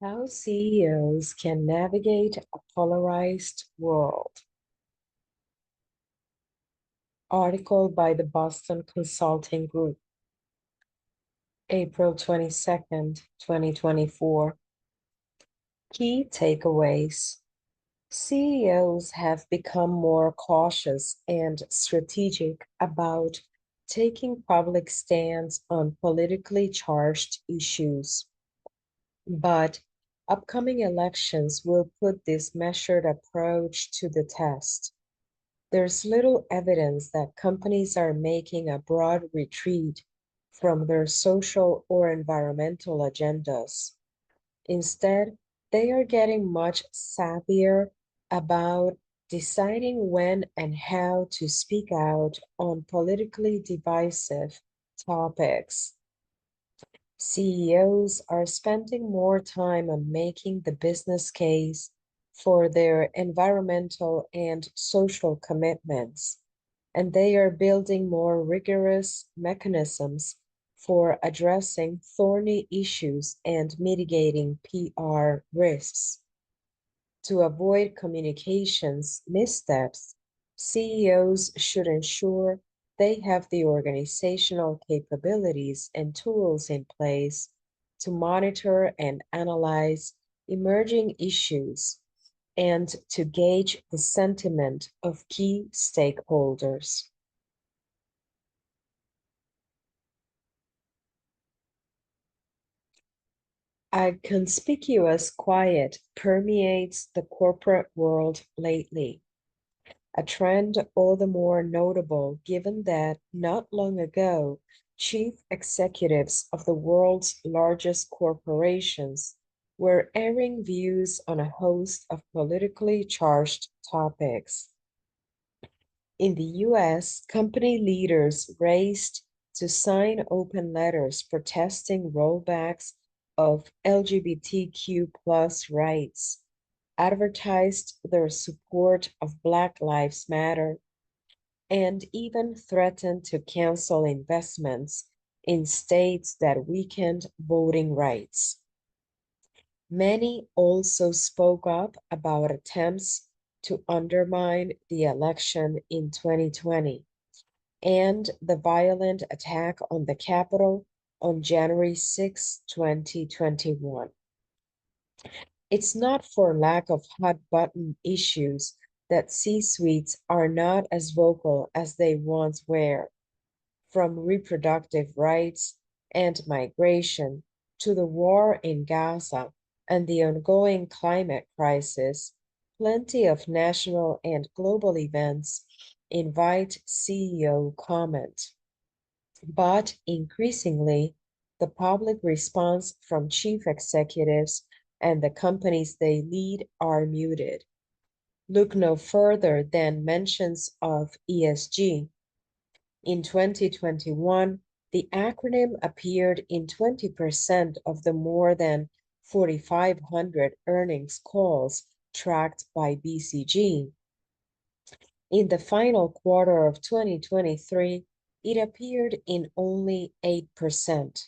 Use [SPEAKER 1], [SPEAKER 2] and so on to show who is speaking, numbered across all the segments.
[SPEAKER 1] How CEOs can navigate a polarized world. Article by the Boston Consulting Group, April 22nd, 2024. Key takeaways. CEOs have become more cautious and strategic about taking public stands on politically charged issues. But upcoming elections will put this measured approach to the test. There's little evidence that companies are making a broad retreat from their social or environmental agendas. Instead, they are getting much savvier about deciding when and how to speak out on politically divisive topics. CEOs are spending more time on making the business case for their environmental and social commitments, and they are building more rigorous mechanisms for addressing thorny issues and mitigating PR risks. To avoid communications missteps, CEOs should ensure they have the organizational capabilities and tools in place to monitor and analyze emerging issues and to gauge the sentiment of key stakeholders. A conspicuous quiet permeates the corporate world lately, a trend all the more notable given that not long ago, chief executives of the world's largest corporations were airing views on a host of politically charged topics. In the US, company leaders raced to sign open letters protesting rollbacks of LGBTQ plus rights, advertised their support of Black Lives Matter, and even threatened to cancel investments in states that weakened voting rights. Many also spoke up about attempts to undermine the election in 2020 and the violent attack on the Capitol on January 6, 2021. It's not for lack of hot button issues that C-suites are not as vocal as they once were, from reproductive rights and migration to the war in Gaza and the ongoing climate crisis. Plenty of national and global events invite CEO comment. But increasingly, the public response from chief executives and the companies they lead are muted. Look no further than mentions of ESG. In 2021, the acronym appeared in 20% of the more than 4,500 earnings calls tracked by BCG. In the final quarter of 2023, it appeared in only 8%.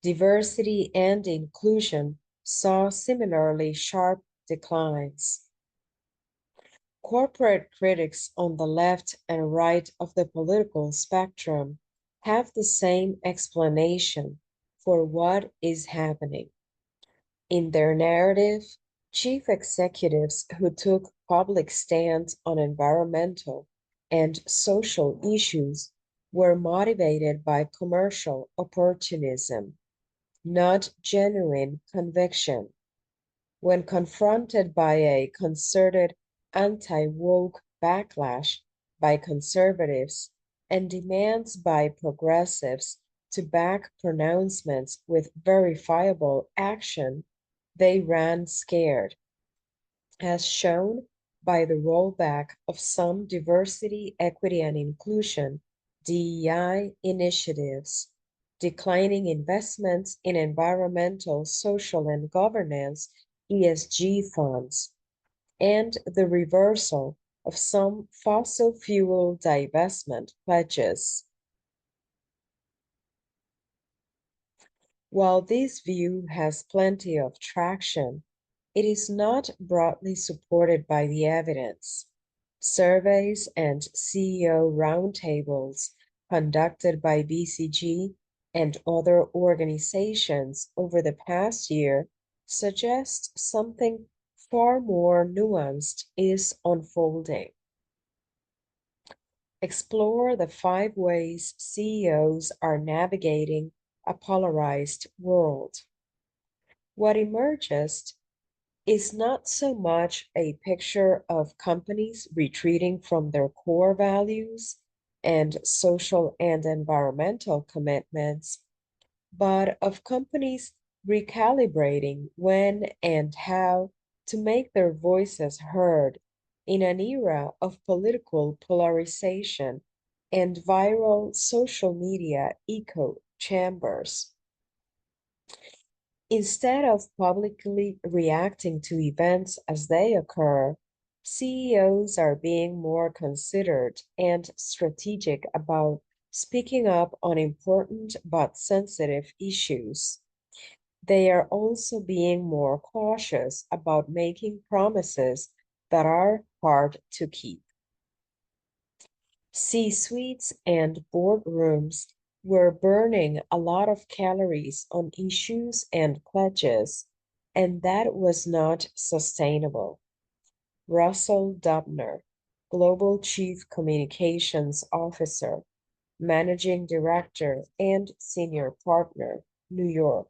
[SPEAKER 1] Diversity and inclusion saw similarly sharp declines. Corporate critics on the left and right of the political spectrum have the same explanation for what is happening. In their narrative, chief executives who took public stands on environmental and social issues were motivated by commercial opportunism, not genuine conviction. When confronted by a concerted anti-woke backlash by conservatives and demands by progressives to back pronouncements with verifiable action, they ran scared, as shown by the rollback of some diversity, equity, and inclusion DEI initiatives, declining investments in environmental, social, and governance ESG funds, and the reversal of some fossil fuel divestment pledges. While this view has plenty of traction, it is not broadly supported by the evidence. Surveys and CEO roundtables conducted by BCG and other organizations over the past year suggest something far more nuanced is unfolding. Explore the 5 ways CEOs are navigating a polarized world. What emerges is not so much a picture of companies retreating from their core values and social and environmental commitments, but of companies recalibrating when and how to make their voices heard in an era of political polarization and viral social media echo chambers. Instead of publicly reacting to events as they occur, CEOs are being more considered and strategic about speaking up on important but sensitive issues. They are also being more cautious about making promises that are hard to keep. C-suites and boardrooms were burning a lot of calories on issues and pledges, and that was not sustainable. Russell Dubner, Global Chief Communications Officer, Managing Director, and Senior Partner, New York.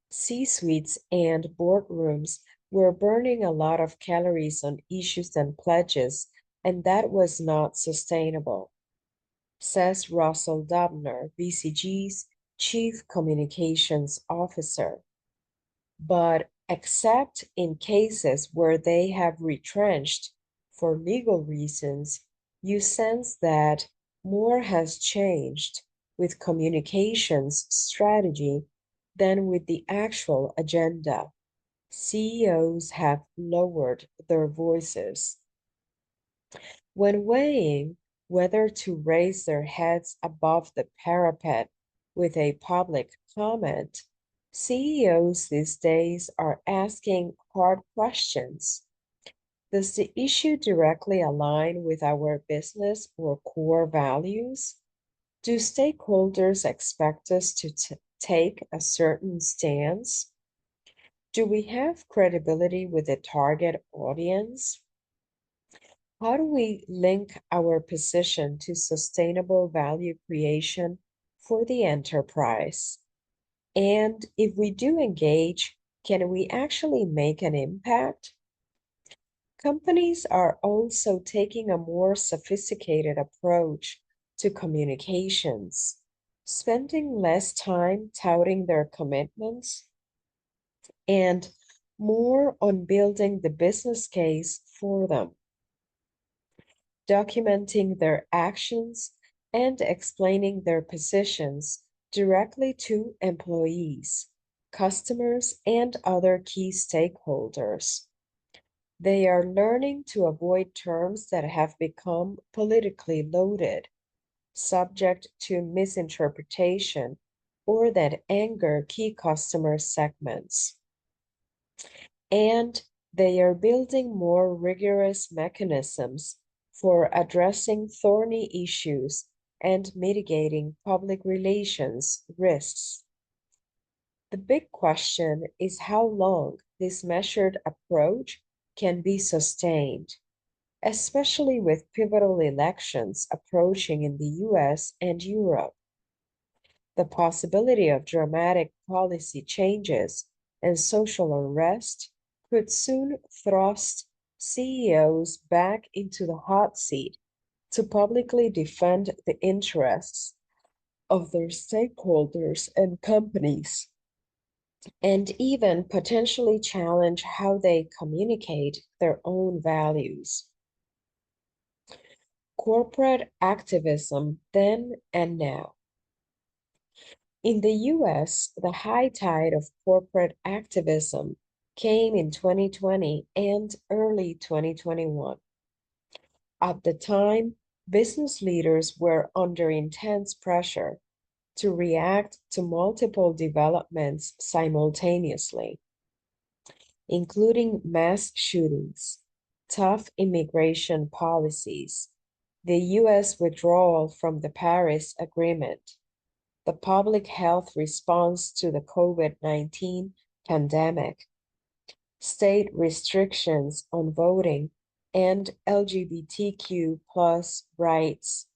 [SPEAKER 1] C-suites and boardrooms were burning a lot of calories on issues and pledges, and that was not sustainable, says Russell Dubner, BCG's Chief Communications Officer. But except in cases where they have retrenched for legal reasons, you sense that more has changed with communications strategy than with the actual agenda. CEOs have lowered their voices. When weighing whether to raise their heads above the parapet with a public comment, CEOs these days are asking hard questions. Does the issue directly align with our business or core values? Do stakeholders expect us to take a certain stance? Do we have credibility with the target audience? How do we link our position to sustainable value creation for the enterprise? And if we do engage, can we actually make an impact? Companies are also taking a more sophisticated approach to communications, spending less time touting their commitments and more on building the business case for them, documenting their actions and explaining their positions directly to employees, customers, and other key stakeholders. They are learning to avoid terms that have become politically loaded, subject to misinterpretation, or that anger key customer segments. And they are building more rigorous mechanisms for addressing thorny issues and mitigating public relations risks. The big question is how long this measured approach can be sustained, especially with pivotal elections approaching in the US and Europe. The possibility of dramatic policy changes and social unrest could soon thrust CEOs back into the hot seat to publicly defend the interests of their stakeholders and companies, and even potentially challenge how they communicate their own values. Corporate activism then and now. In the US, the high tide of corporate activism came in 2020 and early 2021. At the time, business leaders were under intense pressure to react to multiple developments simultaneously, including mass shootings, tough immigration policies, the US withdrawal from the Paris Agreement, the public health response to the COVID-19 pandemic, state restrictions on voting, and LGBTQ plus rights,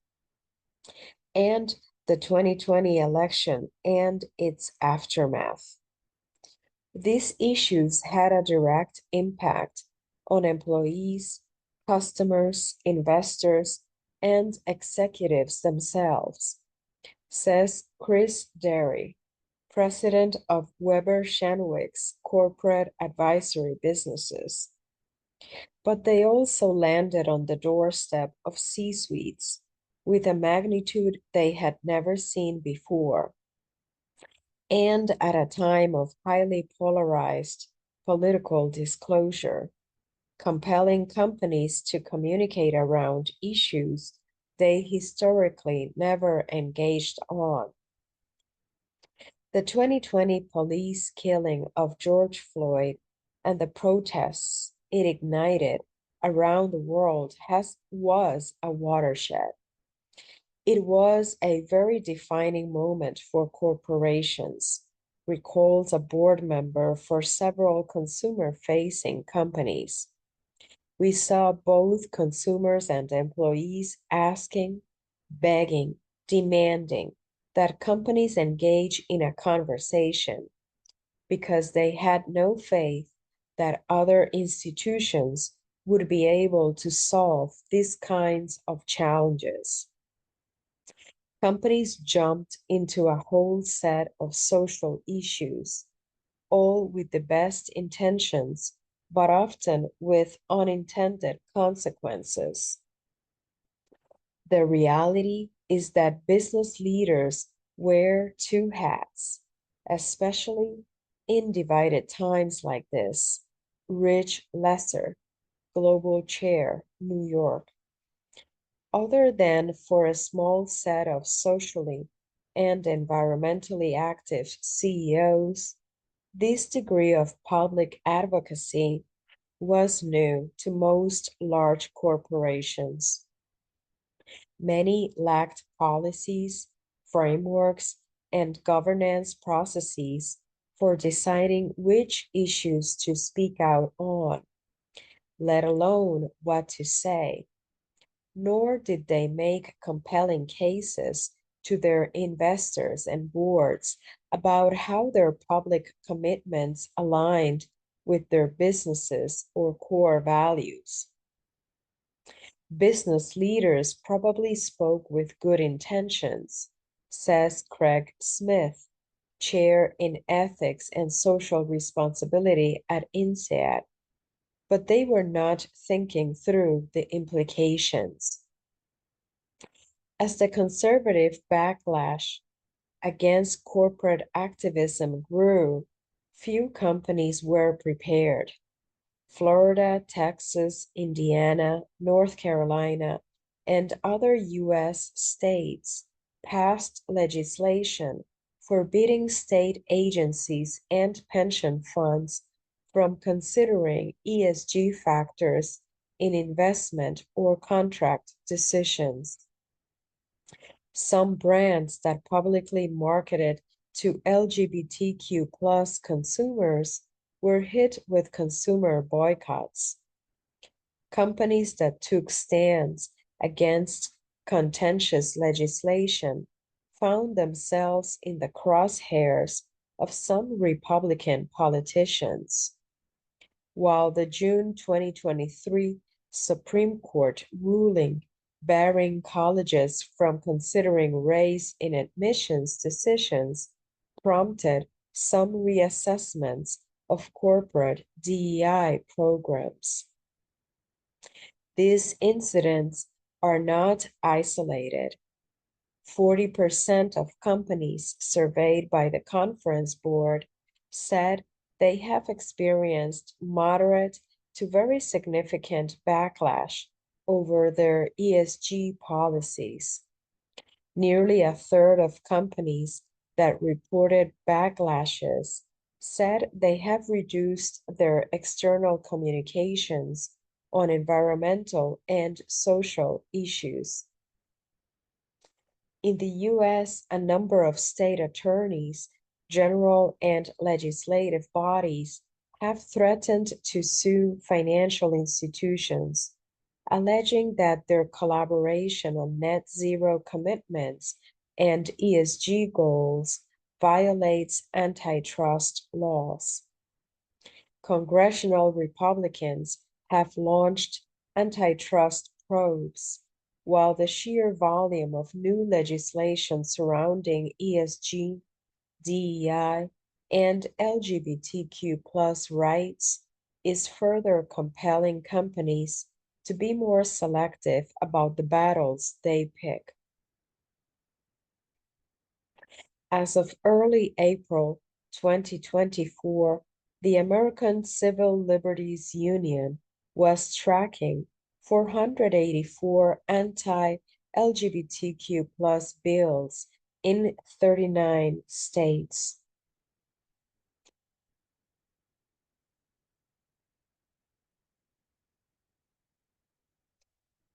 [SPEAKER 1] and the 2020 election and its aftermath. These issues had a direct impact on employees, customers, investors, and executives themselves, says Chris Derry, president of Weber Shandwick's corporate advisory businesses. But they also landed on the doorstep of C-suites with a magnitude they had never seen before, and at a time of highly polarized political disclosure, compelling companies to communicate around issues they historically never engaged on. The 2020 police killing of George Floyd and the protests it ignited around the world was a watershed. It was a very defining moment for corporations, recalls a board member for several consumer-facing companies. We saw both consumers and employees asking, begging, demanding that companies engage in a conversation because they had no faith that other institutions would be able to solve these kinds of challenges. Companies jumped into a whole set of social issues, all with the best intentions, but often with unintended consequences. The reality is that business leaders wear two hats, especially in divided times like this. Rich Lesser, Global Chair, New York. Other than for a small set of socially and environmentally active CEOs, this degree of public advocacy was new to most large corporations. Many lacked policies, frameworks, and governance processes for deciding which issues to speak out on, let alone what to say. Nor did they make compelling cases to their investors and boards about how their public commitments aligned with their businesses or core values. Business leaders probably spoke with good intentions, says Craig Smith, chair in ethics and social responsibility at INSEAD, but they were not thinking through the implications. As the conservative backlash against corporate activism grew, few companies were prepared. Florida, Texas, Indiana, North Carolina, and other U.S. states passed legislation forbidding state agencies and pension funds from considering ESG factors in investment or contract decisions. Some brands that publicly marketed to LGBTQ plus consumers were hit with consumer boycotts. Companies that took stands against contentious legislation found themselves in the crosshairs of some Republican politicians. While the June 2023 Supreme Court ruling barring colleges from considering race in admissions decisions prompted some reassessments of corporate DEI programs. These incidents are not isolated. 40% of companies surveyed by the conference board said they have experienced moderate to very significant backlash over their ESG policies. Nearly a third of companies that reported backlashes said they have reduced their external communications on environmental and social issues. In the US, a number of state attorneys, general and legislative bodies have threatened to sue financial institutions, alleging that their collaboration on net zero commitments and ESG goals violates antitrust laws. Congressional Republicans have launched antitrust probes, while the sheer volume of new legislation surrounding ESG, DEI, and LGBTQ plus rights is further compelling companies to be more selective about the battles they pick. As of early April 2024, the American Civil Liberties Union was tracking 484 anti-LGBTQ plus bills in 39 states.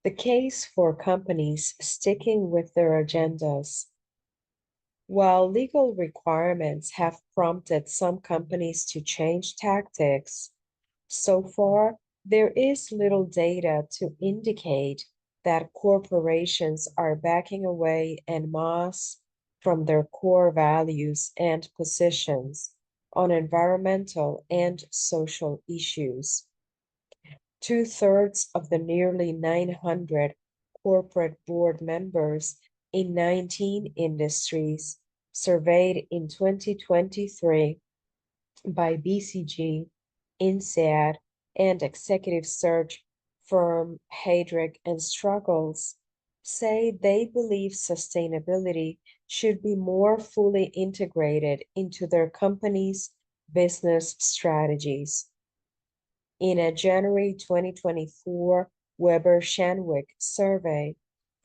[SPEAKER 1] The case for companies sticking with their agendas. While legal requirements have prompted some companies to change tactics, so far there is little data to indicate that corporations are backing away en masse from their core values and positions on environmental and social issues. Two-thirds of the nearly 900 corporate board members in 19 industries surveyed in 2023 by BCG, INSEAD, and executive search firm Heydrich and Struggles say they believe sustainability should be more fully integrated into their company's business strategies. In a January 2024 Weber Shandwick survey,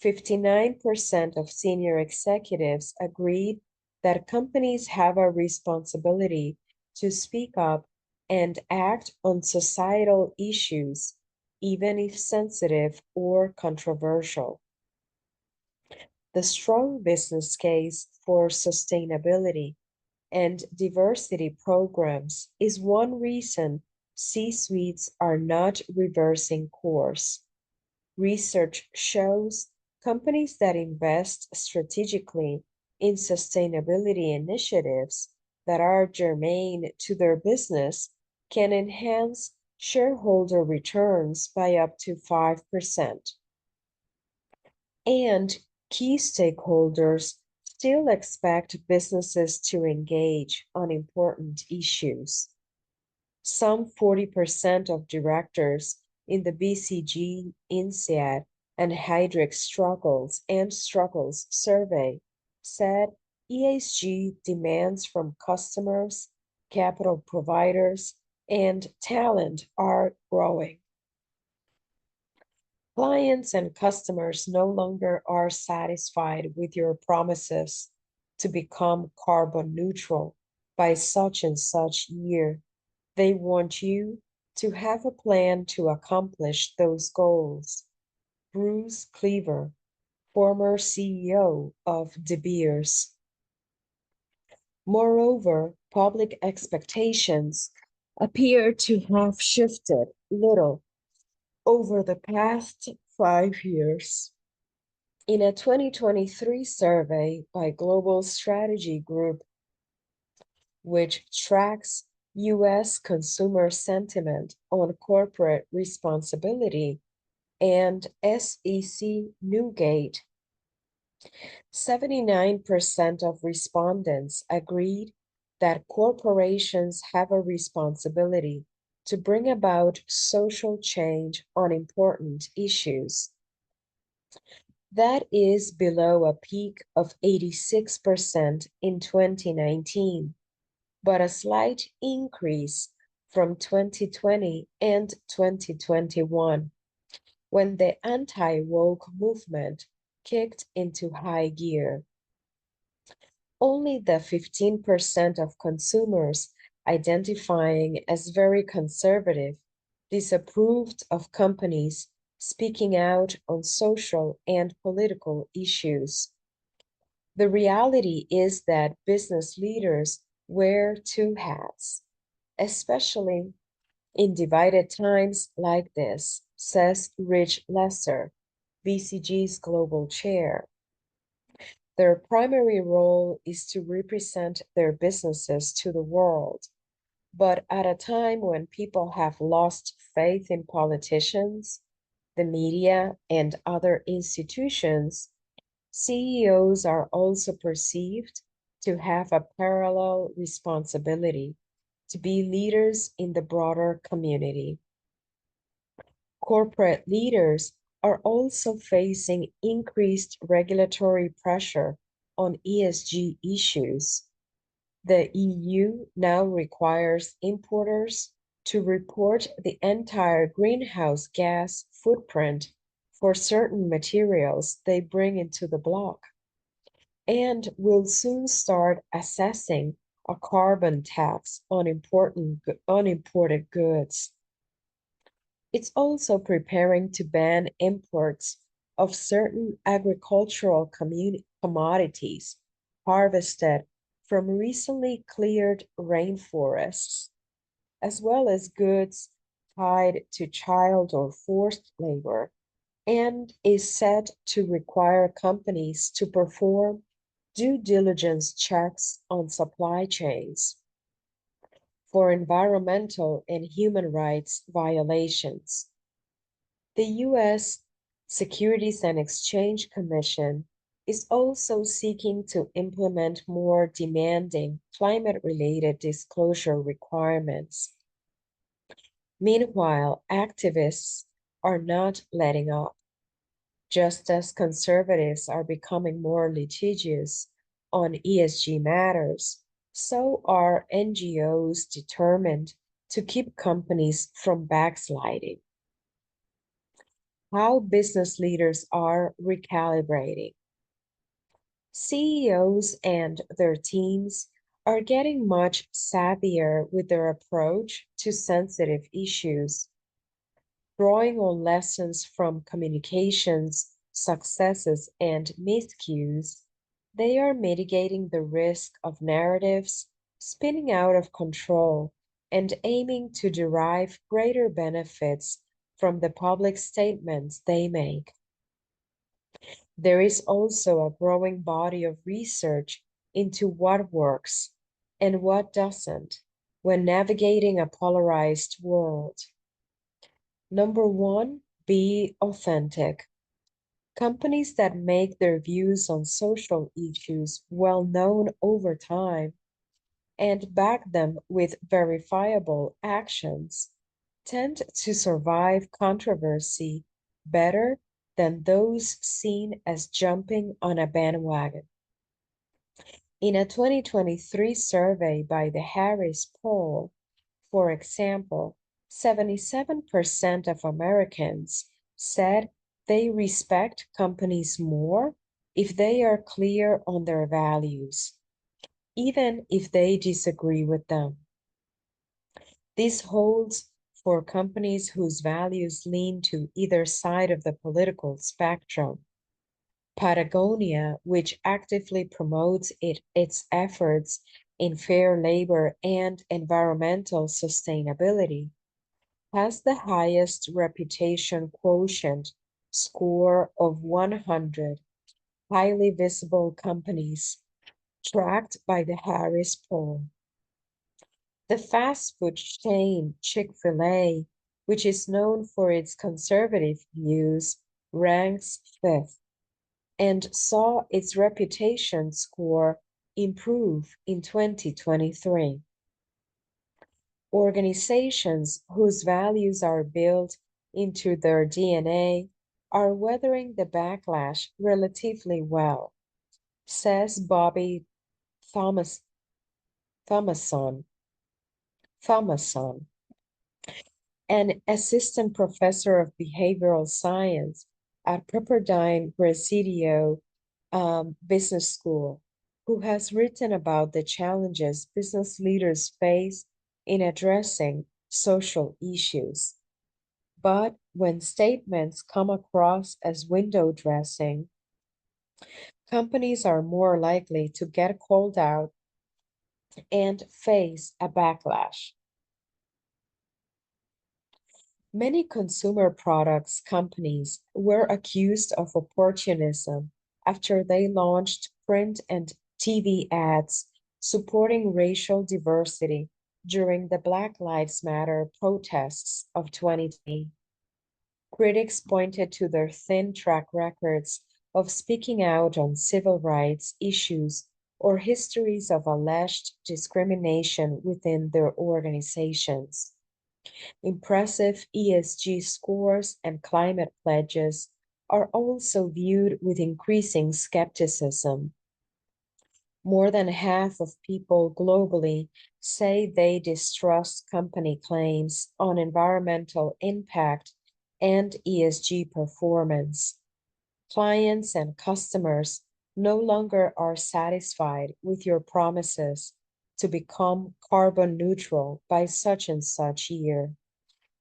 [SPEAKER 1] 59% of senior executives agreed that companies have a responsibility to speak up and act on societal issues, even if sensitive or controversial. The strong business case for sustainability and diversity programs is one reason C-suites are not reversing course. Research shows companies that invest strategically in sustainability initiatives that are germane to their business can enhance shareholder returns by up to 5%. And key stakeholders still expect businesses to engage on important issues. Some 40% of directors in the BCG, INSEAD, and Heydrich Struggles survey said ESG demands from customers, capital providers, and talent are growing. Clients and customers no longer are satisfied with your promises to become carbon neutral by such and such year. They want you to have a plan to accomplish those goals. Bruce Cleaver, former CEO of De Beers. Moreover, public expectations appear to have shifted little over the past 5 years. In a 2023 survey by Global Strategy Group, which tracks US consumer sentiment on corporate responsibility, and SEC Newgate, 79% of respondents agreed that corporations have a responsibility to bring about social change on important issues. That is below a peak of 86% in 2019, but a slight increase from 2020 and 2021, when the anti-woke movement kicked into high gear. Only the 15% of consumers identifying as very conservative disapproved of companies speaking out on social and political issues. The reality is that business leaders wear two hats, especially in divided times like this, says Rich Lesser, BCG's global chair. Their primary role is to represent their businesses to the world. But at a time when people have lost faith in politicians, the media, and other institutions, CEOs are also perceived to have a parallel responsibility to be leaders in the broader community. Corporate leaders are also facing increased regulatory pressure on ESG issues. The EU now requires importers to report the entire greenhouse gas footprint for certain materials they bring into the bloc, and will soon start assessing a carbon tax on imported goods. It's also preparing to ban imports of certain agricultural commodities harvested from recently cleared rainforests, as well as goods tied to child or forced labor, and is set to require companies to perform due diligence checks on supply chains for environmental and human rights violations. The US Securities and Exchange Commission is also seeking to implement more demanding climate-related disclosure requirements. Meanwhile, activists are not letting up. Just as conservatives are becoming more litigious on ESG matters, so are NGOs determined to keep companies from backsliding. How business leaders are recalibrating. CEOs and their teams are getting much savvier with their approach to sensitive issues, drawing on lessons from communications, successes, and miscues. They are mitigating the risk of narratives spinning out of control and aiming to derive greater benefits from the public statements they make. There is also a growing body of research into what works and what doesn't when navigating a polarized world. Number one, be authentic. Companies that make their views on social issues well known over time and back them with verifiable actions tend to survive controversy better than those seen as jumping on a bandwagon. In a 2023 survey by the Harris Poll, for example, 77% of Americans said they respect companies more if they are clear on their values, even if they disagree with them. This holds for companies whose values lean to either side of the political spectrum. Patagonia, which actively promotes its efforts in fair labor and environmental sustainability, has the highest reputation quotient score of 100 highly visible companies tracked by the Harris Poll. The fast food chain Chick-fil-A, which is known for its conservative views, ranks fifth and saw its reputation score improve in 2023. Organizations whose values are built into their DNA are weathering the backlash relatively well, says Bobby Thomas, Thomason, Thomason, an assistant professor of behavioral science at Pepperdine Presidio Business School, who has written about the challenges business leaders face in addressing social issues. But when statements come across as window dressing, companies are more likely to get called out and face a backlash. Many consumer products companies were accused of opportunism after they launched print and TV ads supporting racial diversity during the Black Lives Matter protests of 2020. Critics pointed to their thin track records of speaking out on civil rights issues or histories of alleged discrimination within their organizations. Impressive ESG scores and climate pledges are also viewed with increasing skepticism. More than half of people globally say they distrust company claims on environmental impact and ESG performance. Clients and customers no longer are satisfied with your promises to become carbon neutral by such and such year,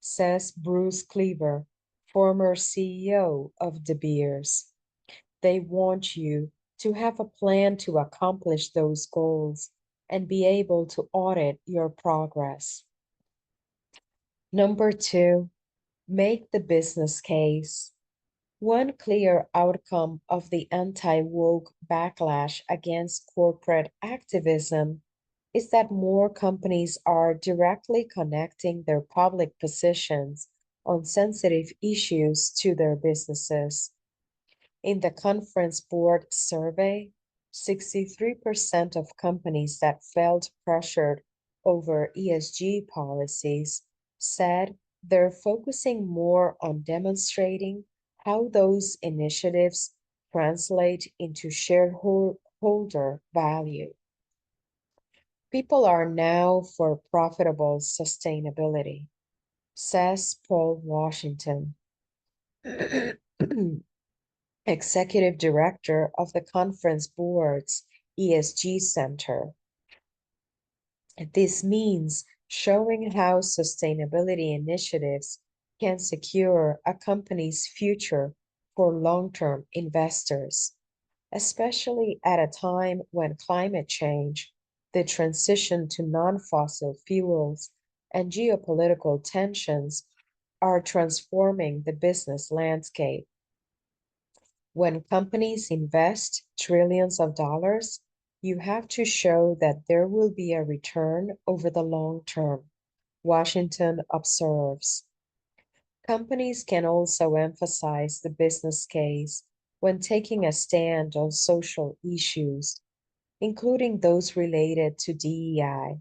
[SPEAKER 1] says Bruce Cleaver, former CEO of De Beers. They want you to have a plan to accomplish those goals and be able to audit your progress. Number two, make the business case. One clear outcome of the anti-woke backlash against corporate activism is that more companies are directly connecting their public positions on sensitive issues to their businesses. In the conference board survey, 63% of companies that felt pressured over ESG policies said they're focusing more on demonstrating how those initiatives translate into shareholder value. People are now for profitable sustainability, says Paul Washington, executive director of the conference board's ESG Center. This means showing how sustainability initiatives can secure a company's future for long-term investors, especially at a time when climate change, the transition to non-fossil fuels, and geopolitical tensions are transforming the business landscape. When companies invest trillions of dollars, you have to show that there will be a return over the long term, Washington observes. Companies can also emphasize the business case when taking a stand on social issues, including those related to DEI.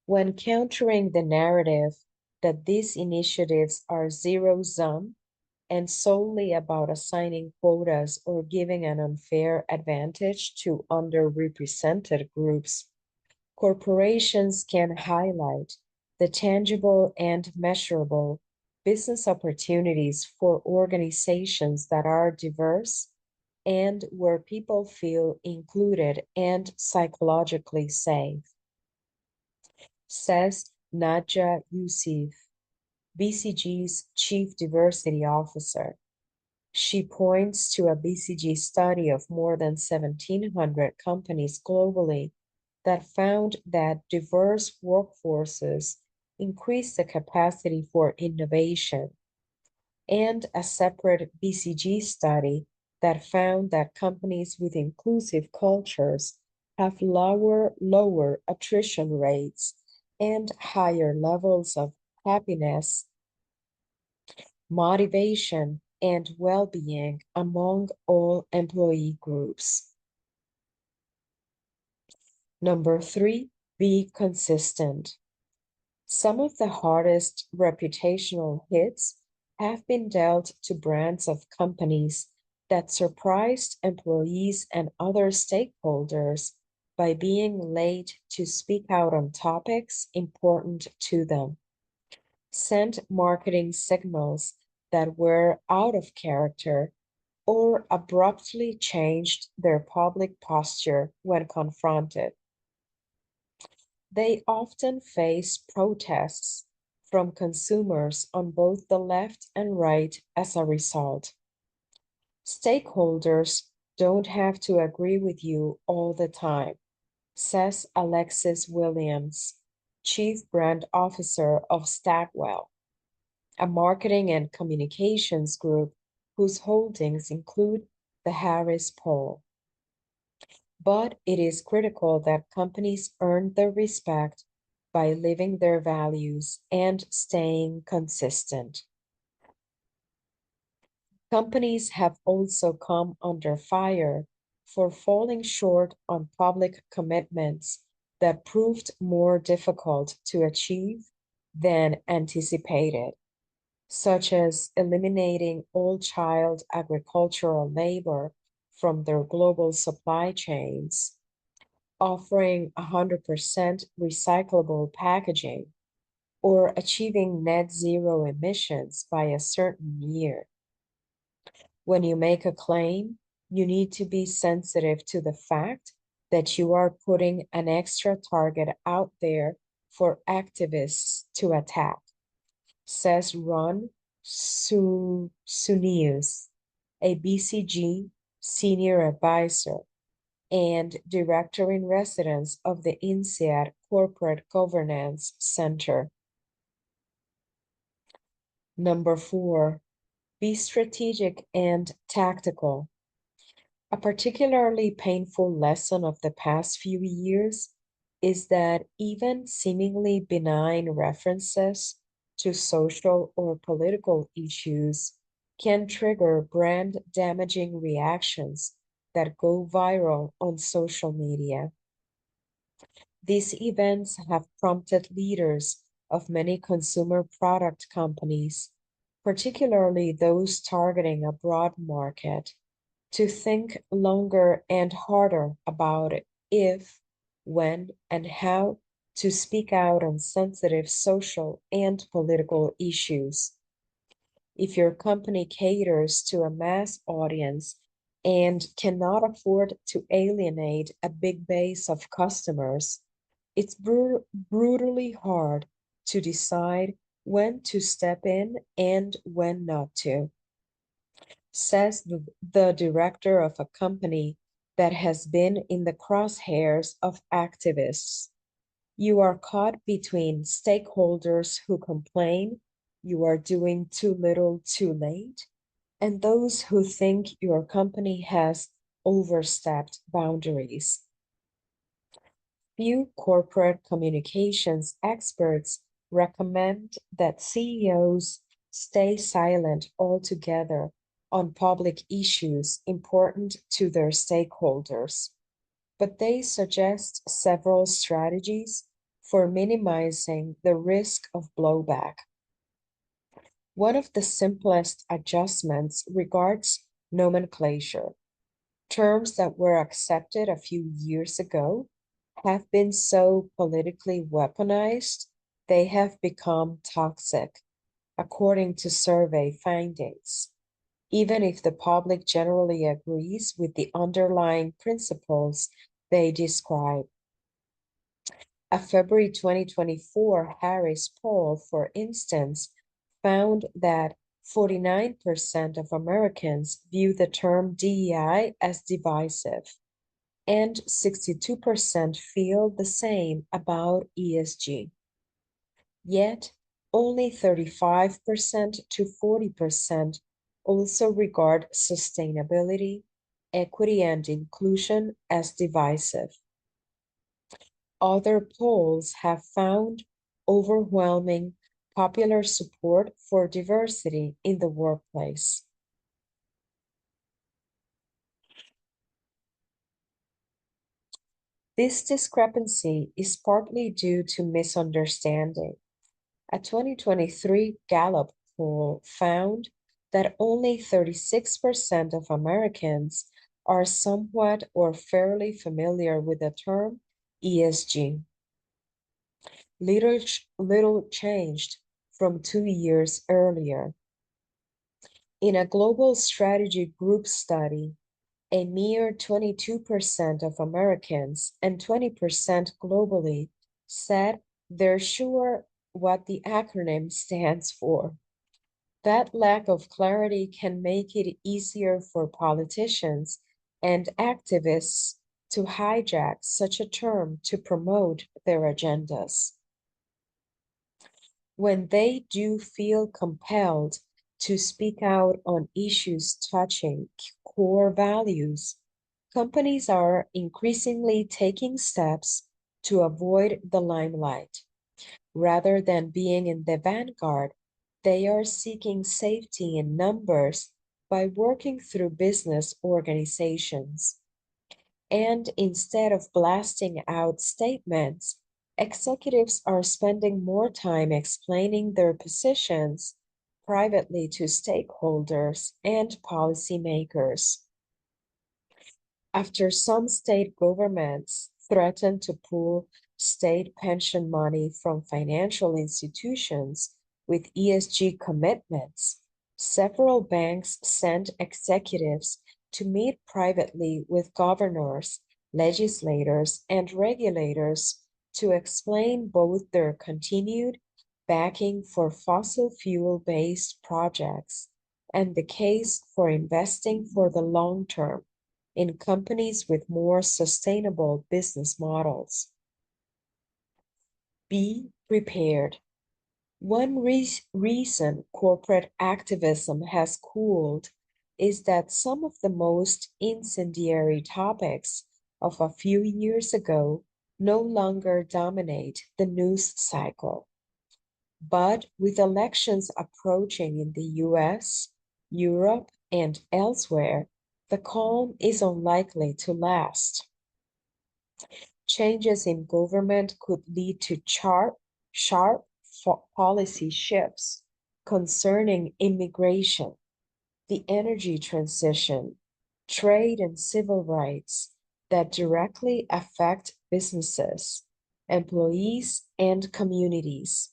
[SPEAKER 1] When countering the narrative that these initiatives are zero-sum and solely about assigning quotas or giving an unfair advantage to underrepresented groups, corporations can highlight the tangible and measurable business opportunities for organizations that are diverse and where people feel included and psychologically safe, says Nadja Yusuf, BCG's Chief Diversity Officer. She points to a BCG study of more than 1,700 companies globally that found that diverse workforces increase the capacity for innovation, and a separate BCG study that found that companies with inclusive cultures have lower attrition rates and higher levels of happiness, motivation, and well-being among all employee groups. Number three, be consistent. Some of the hardest reputational hits have been dealt to brands of companies that surprised employees and other stakeholders by being late to speak out on topics important to them, sent marketing signals that were out of character or abruptly changed their public posture when confronted. They often face protests from consumers on both the left and right as a result. Stakeholders don't have to agree with you all the time, says Alexis Williams, Chief Brand Officer of Stagwell, a marketing and communications group whose holdings include the Harris Poll. But it is critical that companies earn their respect by living their values and staying consistent. Companies have also come under fire for falling short on public commitments that proved more difficult to achieve than anticipated, such as eliminating all child agricultural labor from their global supply chains, offering 100% recyclable packaging, or achieving net zero emissions by a certain year. When you make a claim, you need to be sensitive to the fact that you are putting an extra target out there for activists to attack, says Ron Sunius, a BCG senior advisor and director in residence of the INSEAD Corporate Governance Center. Number 4, be strategic and tactical. A particularly painful lesson of the past few years is that even seemingly benign references to social or political issues can trigger brand damaging reactions that go viral on social media. These events have prompted leaders of many consumer product companies, particularly those targeting a broad market, to think longer and harder about if, when, and how to speak out on sensitive social and political issues. If your company caters to a mass audience and cannot afford to alienate a big base of customers, it's brutally hard to decide when to step in and when not to, says the director of a company that has been in the crosshairs of activists. You are caught between stakeholders who complain you are doing too little too late, and those who think your company has overstepped boundaries. Few corporate communications experts recommend that CEOs stay silent altogether on public issues important to their stakeholders, but they suggest several strategies for minimizing the risk of blowback. One of the simplest adjustments regards nomenclature. Terms that were accepted a few years ago have been so politically weaponized, they have become toxic, according to survey findings, even if the public generally agrees with the underlying principles they describe. A February 2024 Harris poll, for instance, found that 49% of Americans view the term DEI as divisive, and 62% feel the same about ESG. Yet, only 35% to 40% also regard sustainability, equity, and inclusion as divisive. Other polls have found overwhelming popular support for diversity in the workplace. This discrepancy is partly due to misunderstanding. A 2023 Gallup poll found that only 36% of Americans are somewhat or fairly familiar with the term ESG. Little changed from 2 years earlier. In a global strategy group study, a mere 22% of Americans and 20% globally said they're sure what the acronym stands for. That lack of clarity can make it easier for politicians and activists to hijack such a term to promote their agendas. When they do feel compelled to speak out on issues touching core values, companies are increasingly taking steps to avoid the limelight. Rather than being in the vanguard, they are seeking safety in numbers by working through business organizations. And instead of blasting out statements, executives are spending more time explaining their positions privately to stakeholders and policymakers. After some state governments threatened to pull state pension money from financial institutions with ESG commitments, several banks sent executives to meet privately with governors, legislators, and regulators to explain both their continued backing for fossil fuel-based projects and the case for investing for the long term in companies with more sustainable business models. Be prepared. One reason corporate activism has cooled is that some of the most incendiary topics of a few years ago no longer dominate the news cycle. But with elections approaching in the US, Europe, and elsewhere, the calm is unlikely to last. Changes in government could lead to sharp policy shifts concerning immigration, the energy transition, trade, and civil rights that directly affect businesses, employees, and communities.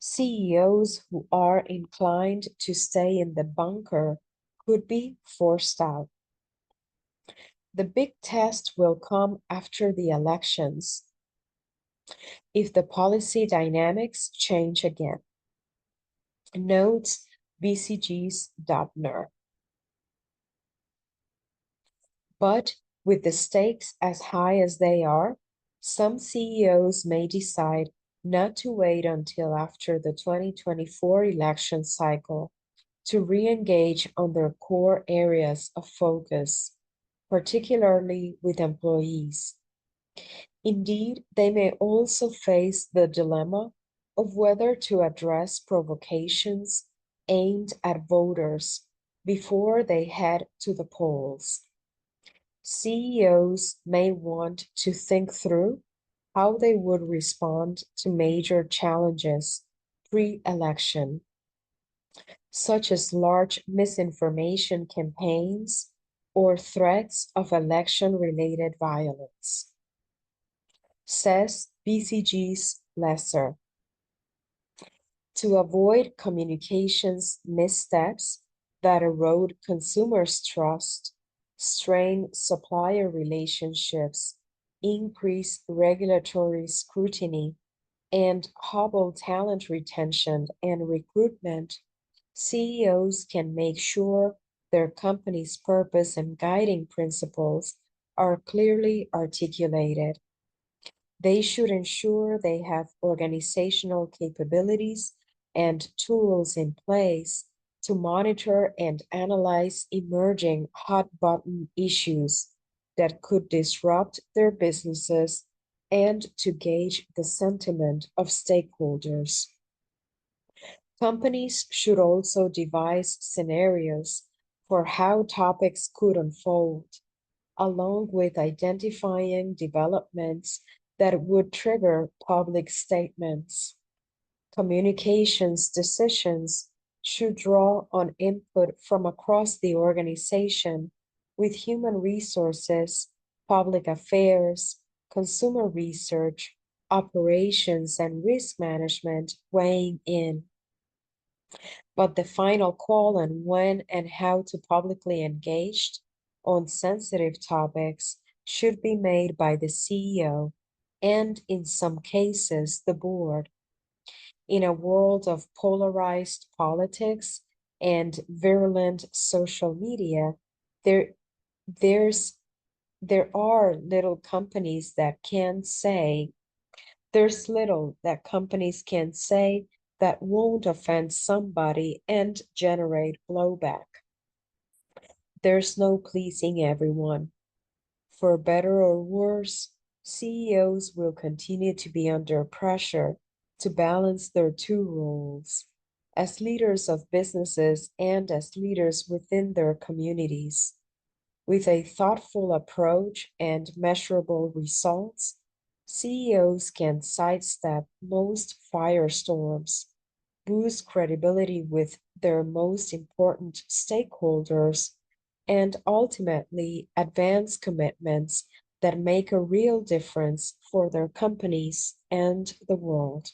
[SPEAKER 1] CEOs who are inclined to stay in the bunker could be forced out. The big test will come after the elections if the policy dynamics change again. Notes BCG's Dobner. But with the stakes as high as they are, some CEOs may decide not to wait until after the 2024 election cycle to re-engage on their core areas of focus, particularly with employees. Indeed, they may also face the dilemma of whether to address provocations aimed at voters before they head to the polls. CEOs may want to think through how they would respond to major challenges pre-election, such as large misinformation campaigns or threats of election-related violence. Says BCG's Lesser. To avoid communications missteps that erode consumers' trust, strain supplier relationships, increase regulatory scrutiny, and hobble talent retention and recruitment, CEOs can make sure their company's purpose and guiding principles are clearly articulated. They should ensure they have organizational capabilities and tools in place to monitor and analyze emerging hot-button issues that could disrupt their businesses and to gauge the sentiment of stakeholders. Companies should also devise scenarios for how topics could unfold, along with identifying developments that would trigger public statements. Communications decisions should draw on input from across the organization, with human resources, public affairs, consumer research, operations, and risk management weighing in. But the final call on when and how to publicly engage on sensitive topics should be made by the CEO and, in some cases, the board. In a world of polarized politics and virulent social media, there there's there are little companies that can say there's little that companies can say that won't offend somebody and generate blowback. There's no pleasing everyone. For better or worse, CEOs will continue to be under pressure to balance their two roles as leaders of businesses and as leaders within their communities. With a thoughtful approach and measurable results, CEOs can sidestep most firestorms, boost credibility with their most important stakeholders, and ultimately advance commitments that make a real difference for their companies and the world.